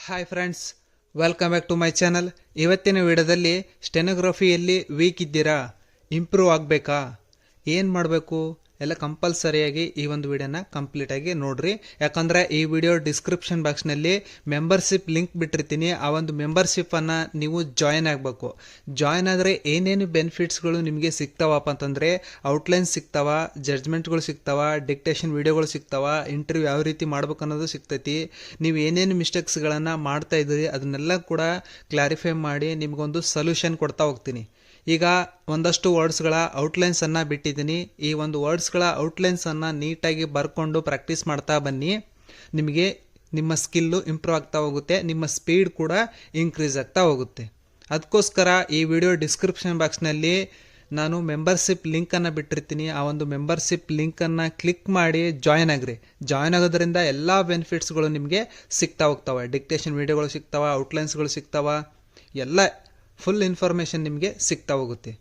Hi friends, welcome back to my channel. ಇವತ್ತಿನ ವಿಡಿಯೋದಲ್ಲಿ ಸ್ಟೆನೋಗ್ರಫಿಯಲ್ಲಿ weak ಇದ್ದೀರಾ, ಇಂಪ್ರೂವ್ ಆಗಬೇಕಾ, ಏನು ಮಾಡಬೇಕು ಎಲ್ಲ ಕಂಪಲ್ಸರಿಯಾಗಿ ಈ ಒಂದು ವಿಡಿಯೋನ ಕಂಪ್ಲೀಟಾಗಿ ನೋಡ್ರಿ. ಯಾಕಂದರೆ ಈ ವಿಡಿಯೋ ಡಿಸ್ಕ್ರಿಪ್ಷನ್ ಬಾಕ್ಸ್ನಲ್ಲಿ ಮೆಂಬರ್ಶಿಪ್ ಲಿಂಕ್ ಬಿಟ್ಟಿರ್ತೀನಿ. ಆ ಒಂದು ಮೆಂಬರ್ಶಿಪ್ಪನ್ನು ನೀವು ಜಾಯಿನ್ ಆಗಬೇಕು. ಜಾಯಿನ್ ಆದರೆ ಏನೇನು ಬೆನಿಫಿಟ್ಸ್ಗಳು ನಿಮಗೆ ಸಿಗ್ತಾವಪ್ಪ ಅಂತಂದರೆ, ಔಟ್ಲೈನ್ಸ್ ಸಿಗ್ತಾವ, ಜಡ್ಜ್ಮೆಂಟ್ಗಳು ಸಿಗ್ತಾವ, ಡಿಕ್ಟೇಷನ್ ವಿಡಿಯೋಗಳು ಸಿಗ್ತಾವ, ಇಂಟರ್ವ್ಯೂ ಯಾವ ರೀತಿ ಮಾಡ್ಬೇಕು ಅನ್ನೋದು ಸಿಗ್ತೈತಿ. ನೀವು ಏನೇನು ಮಿಸ್ಟೇಕ್ಸ್ಗಳನ್ನು ಮಾಡ್ತಾ ಇದ್ದೀರಿ ಅದನ್ನೆಲ್ಲ ಕೂಡ ಕ್ಲಾರಿಫೈ ಮಾಡಿ ನಿಮಗೊಂದು ಸೊಲ್ಯೂಷನ್ ಕೊಡ್ತಾ ಹೋಗ್ತೀನಿ. ಈಗ ಒಂದಷ್ಟು ವರ್ಡ್ಸ್ಗಳ ಔಟ್ಲೈನ್ಸನ್ನು ಬಿಟ್ಟಿದ್ದೀನಿ. ಈ ಒಂದು ವರ್ಡ್ಸ್ಗಳ ಔಟ್ಲೈನ್ಸನ್ನು ನೀಟಾಗಿ ಬರ್ಕೊಂಡು ಪ್ರಾಕ್ಟೀಸ್ ಮಾಡ್ತಾ ಬನ್ನಿ. ನಿಮಗೆ ನಿಮ್ಮ ಸ್ಕಿಲ್ಲು ಇಂಪ್ರೂವ್ ಆಗ್ತಾ ಹೋಗುತ್ತೆ, ನಿಮ್ಮ ಸ್ಪೀಡ್ ಕೂಡ ಇನ್ಕ್ರೀಸ್ ಆಗ್ತಾ ಹೋಗುತ್ತೆ. ಅದಕ್ಕೋಸ್ಕರ ಈ ವಿಡಿಯೋ ಡಿಸ್ಕ್ರಿಪ್ಷನ್ ಬಾಕ್ಸ್ನಲ್ಲಿ ನಾನು ಮೆಂಬರ್ಶಿಪ್ ಲಿಂಕನ್ನು ಬಿಟ್ಟಿರ್ತೀನಿ. ಆ ಒಂದು ಮೆಂಬರ್ಶಿಪ್ ಲಿಂಕನ್ನು ಕ್ಲಿಕ್ ಮಾಡಿ ಜಾಯ್ನ್ ಆಗ್ರಿ. ಜಾಯ್ನ್ ಆಗೋದ್ರಿಂದ ಎಲ್ಲ ಬೆನಿಫಿಟ್ಸ್ಗಳು ನಿಮಗೆ ಸಿಗ್ತಾ ಹೋಗ್ತಾವೆ. ಡಿಕ್ಟೇಷನ್ ವಿಡಿಯೋಗಳು ಸಿಗ್ತಾವ, ಔಟ್ಲೈನ್ಸ್ಗಳು ಸಿಗ್ತಾವ, ಎಲ್ಲ ಫುಲ್ ಇನ್ಫಾರ್ಮೇಷನ್ ನಿಮಗೆ ಸಿಗ್ತಾ ಹೋಗುತ್ತೆ.